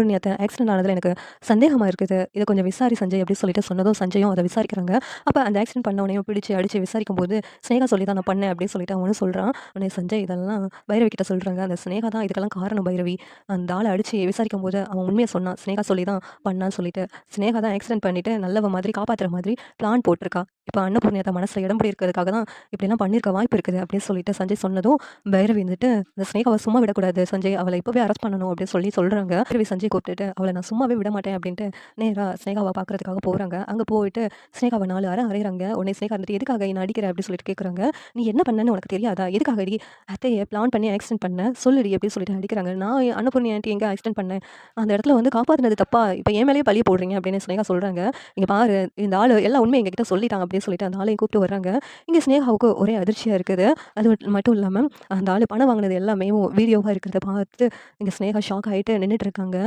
நேத்து ஆக்சிடென்ட் ஆனதுல எனக்கு சந்தேகமா இருக்குது. இத கொஞ்சம் விசாரி சஞ்சய் அப்டின்னு சொல்லிட்டு சொன்னதும், சஞ்சயும் அத விசாரிக்கிறாங்க. அப்ப அந்த ஆக்சிடென்ட் பண்ணவனையும் பிடிச்சு அடிச்சு விசாரிக்கும்போது, "ஸ்னேகா சொல்லி தான் நான் பண்ணேன்" அப்டின்னு சொல்லிட்டு அவனும் சொல்றான். உடனே சஞ்சய் இதெல்லாம் பைரவி கிட்ட சொல்றாங்க. "அந்த ஸ்னேகா தான் இதுக்கெல்லாம் காரணம் பைரவி. அந்த ஆள அடிச்சு விசாரிக்கும்போது அவன் உண்மைய சொன்னான். ஸ்னேகா சொல்லி தான் பண்ணான்னு சொல்லிட்டு. ஸ்னேகா தான் ஆக்சிடென்ட் பண்ணிட்டு நல்லவ மாதிரி காப்பாத்துற மாதிரி பிளான் போட்டுருக்கா. இப்ப அன்னபூர்ணியத்த மனசுல இடம் பிடிக்கிறதுக்காக தான் இப்படிலாம் பண்ணியிருக்க வாய்ப்பு இருக்குது" அப்டின்னு சொல்லிட்டு சஞ்சய் சொன்னதும், பைரவி வந்துட்டு, "இந்த ஸ்னேகாவ சும்மா விடக்கூடாது சஞ்சய். அவள இப்பவே அரெஸ்ட் பண்ணணும்" அப்டின்னு சொல்லி சொல்றாங்க. பைரவி சஞ்சய் கூப்பிட்டுட்டு, "அவள நான் சும்மாவே விடமாட்டேன்" அப்படின்ட்டு நேரா ஸ்னேகாவ பார்க்கறதுக்காக போறாங்க. அங்க போயிட்டு ஸ்னேகாவ 4 அறை அறையிறாங்க. உடனே ஸ்னேகா வந்துட்டு, "எதுக்காக என்ன அடிக்கிற?" அப்படின்னு சொல்லிட்டு கேட்குறாங்க. "நீ என்ன பண்ணன்னு உனக்கு தெரியாதா? எதுக்காகடி அத்தைய பிளான் பண்ணி ஆக்சிடென்ட் பண்ண? சொல்லுடி" அப்படின்னு சொல்லிட்டு அடிக்கிறாங்க. "நான் அன்னபூர்ணி ஆன்ட்டி எங்க ஆக்சிடென்ட் பண்ணேன்? அந்த இடத்துல வந்து காப்பாத்துனது தப்பா? இப்ப என் மேலயே பழிய போடுறீங்க" அப்படின்னு ஸ்னேகா சொல்றாங்க. "இங்க பாரு, இந்த ஆளு எல்லா உண்மையும் எங்ககிட்ட சொல்லிட்டாங்க" அப்படின்னு சொல்லிட்டு அந்த ஆளையும் கூப்பிட்டு வர்றாங்க. இங்க ஸ்னேகாவுக்கு ஒரே அதிர்ச்சியா இருக்குது. அது மட்டும் இல்லாம அந்த ஆளு பணம் வாங்குனது எல்லாமே வீடியோவா இருக்கிறத பார்த்து இங்க ஸ்னேகா ஷாக் ஆயிட்டு நின்னுட்டு இருக்காங்க.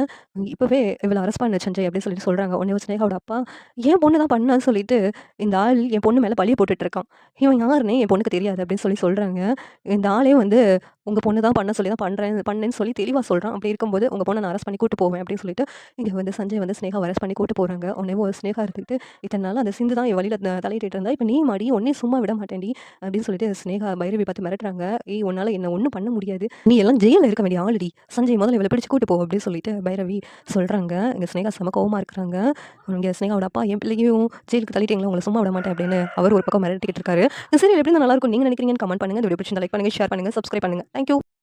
இப்பவே இவள அரெஸ்ட் பண்ணு சஞ்சய் அப்படின்னு சொல்லிட்டு சொல்றாங்க. உடனே ஸ்னேகாவோட அப்பா, என் பொண்ணு தான் பண்ணான்னு சொல்லிட்டு, இந்த ஆள் என் பொண்ணு மேல பழிய போட்டுட்டு இருக்கான். இவன் யாருன்னே என் பொண்ணுக்கு தெரியாது அப்படின்னு சொல்லி சொல்றாங்க. இந்த ஆளே வந்து உங்க பொண்ணு தான் பண்ண சொல்லி தான் பண்ணேன்னு சொல்லி தெளிவா சொல்றான். அப்படி இருக்கும்போது உங்க பொண்ண நான் அரெஸ்ட் பண்ணி கூட்டு போவேன் அப்படின்னு சொல்லிட்டு, இங்க வந்து சஞ்சய் வந்து ஸ்னேகாவ அரெஸ்ட் பண்ணி கூட்டு போறாங்க. உடனே ஸ்னேகா இருந்துக்கிட்டு, இத்தன நாளா அந்த சிந்து தான் என் வழியில தலையிட்டுட்டு இருந்தா. இப்ப நீ மாடி உன்னையும் சும்மா விட மாட்டேன்டி அப்படின்னு சொல்லிட்டு ஸ்னேகா பைரவி பார்த்து மிரட்டுறாங்க. ஏய் உன்னால என்ன ஒண்ணும் பண்ண முடியாது. நீ எல்லாம் ஜெயில்ல இருக்க வேண்டிய ஆளுடி. சஞ்சய் முதல்ல இவள பிடிச்சு கூட்டு போ அப்படின்னு சொல்லிட்டு பைரவி சொல்றாங்க. இங்க ஸ்னேகா செம கோவமா இருக்கிறாங்க. இங்க ஸ்னேகாவோட அப்பா என் பிள்ளையும் ஜெயிலுக்கு தள்ளிட்டீங்களா உங்கள சும்மா விட மாட்டேன் அப்படின்னு அவர் ஒரு பக்கம் மிரட்டிக்கிட்டு இருக்காரு. இந்த சீரியல் எப்படி இருந்தா நல்லா இருக்கும் நீங்க நினைக்கிறீங்கன்னு கமெண்ட் பண்ணுங்க. இந்த வீடியோ பிடிச்சிருந்தா லைக் பண்ணுங்க, ஷேர் பண்ணுங்க, சப்ஸ்கிரைப் பண்ணுங்க. Thank you.